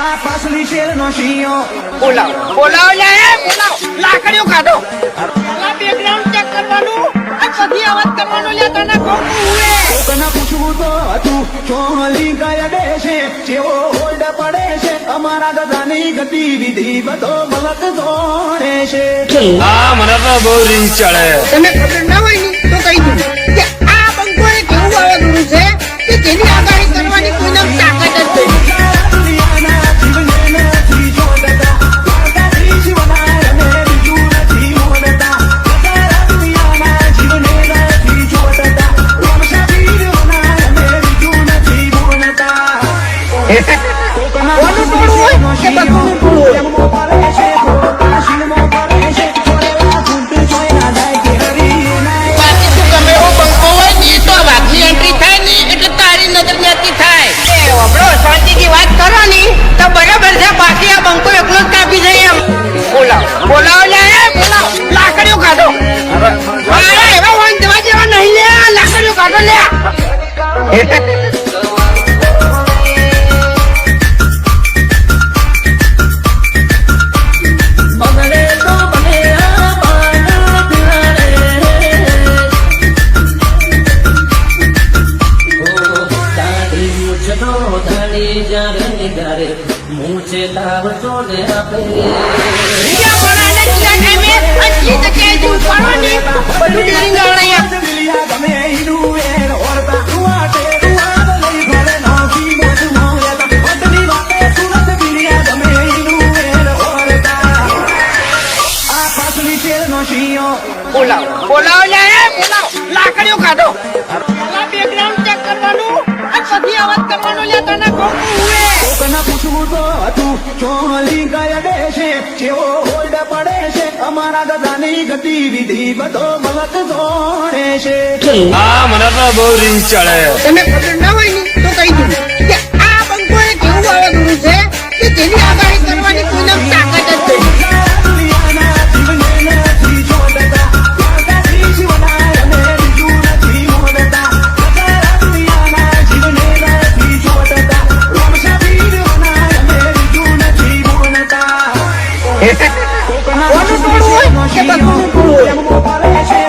આ પાસલી શેરનો શિયો બોલાવ લાકડીઓ કાઢો પેલા બેકગ્રાઉન્ડ ચેક કરવાનું આ પછી અવાજ કરવાનો લે તને કોણ હુએ કોકના પૂછવું તો હતું ચોલી કયા દેશે જેવો હોલ્ડ પડે છે અમારા ગધાની ગતિવિધિ બધો મલક દોડે છે મને તો બહુ રીંગ ચડે. તમે ખબર ના હોય ને તો કહી દઉં કે આ બંકો એક એવું વાવાઝોડું છે કે જેની આગાહી કરવાની કોઈને તાકાત જ નથી. દુનિયાના જીવને નથી જોડતા માતાજી શિવનાય અને બીજું નથી મોડતા દુનિયાના જીવને નથી જોડતા માતાજી શિવનાય અને બીજું નથી મોડતા કોકના કોનું ટોળું હોય કે બકુનું ટોળું હોય? એમનો પારે છે કાશીનો પારે છે છોડેલા ફૂટ જોયા જાય કે હરી નાય બાકી તું ગમે એવો બંકો હોય ને તો આ વાઘની એન્ટ્રી થાય ને એટલે તારી નજર નેતી થાય. એ હમણો શાંતિથી વાત કરો ને તો બરાબર છે, બાકી આ બંકો એકલો જ કાપી જાય એમ. બોલાવ લાકડીઓ કાઢો. મારા એવા હોય જવા જેવા નહીં લે, લાકડીઓ કાઢો લે. બગડે તો બને આ પાના પિલાડે દાઢી મૂછનો ધણી જ્યારે નિગારે મૂછે તાવ ચોને આપે બીજા બનાને બીજા ટાઈમે આટલી જગ્યાએ જ ઉપાડવાની બધું ડેરિંગ આવડે. દિલિયા ગમે ઈનું એર ઓરતા તુઆટે તુઆદ લઈ ભલે નોકી મોજ મોયતા પટની વાતે સુરત દિલિયા ગમે ઈનું એર ઓરતા આ પાસલી શેરનો શિયો બોલાવ લાકડીઓ કાઢો. પેલા બેકગ્રાઉન્ડ ચેક કરવાનું આ પછી અવાજ કરવાનો લે તને કોણ હુએ કોકના પૂછવું તો હતું ચોલી કયા દેશે જેવો હોલ્ડ પડે છે અમારા ગધાની ગતિવિધિ બધો મલક દોડે છે મને તો બહુ રીંગ ચડે. તમે ખબર ના હોય ને તો કહી દઉં કે આ બંકો એક એવું વાવાઝોડું છે કે જેની આગાહી કરવાની કોઈને તાકાત જ નથી. દુનિયાના જીવને નથી જોડતા માતાજી શિવનાય અને બીજું નથી મોડતા દુનિયાના જીવને નથી જોડતા માતાજી શિવનાય અને બીજું નથી મોડતા કોકના કોનું ટોળું હોય કે બકુનું ટોળું હોય? એમનો પારે છે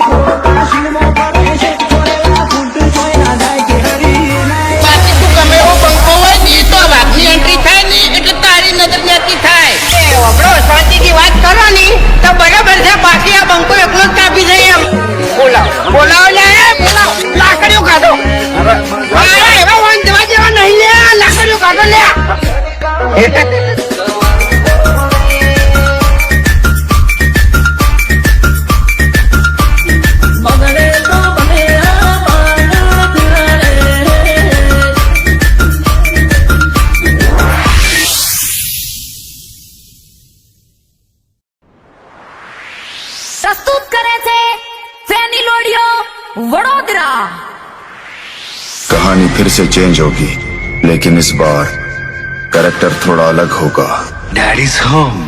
કાશીનો પારે છે છોડેલા ફૂટ જોયા જાય કે હરી નાય બાકી તું ગમે એવો બંકો હોય ને તો આ વાઘની એન્ટ્રી થાય ને એટલે તારી નજર નેતી થાય. એ હમણો શાંતિથી વાત કરો ને તો બરાબર છે, બાકી આ બંકો એકલો જ કાપી જાય એમ. બોલાવ લાકડીઓ કાઢો. મારા એવા હોય જવા જેવા નહીં લે, લાકડીઓ કાઢો લે. બગડે તો બને આ પાના પિલાડે प्रस्तुत करे थे फैनी लोडियो वडोदरा। कहानी फिर से चेंज होगी, लेकिन इस बार कैरेक्टर थोड़ा अलग होगा. Daddy's home.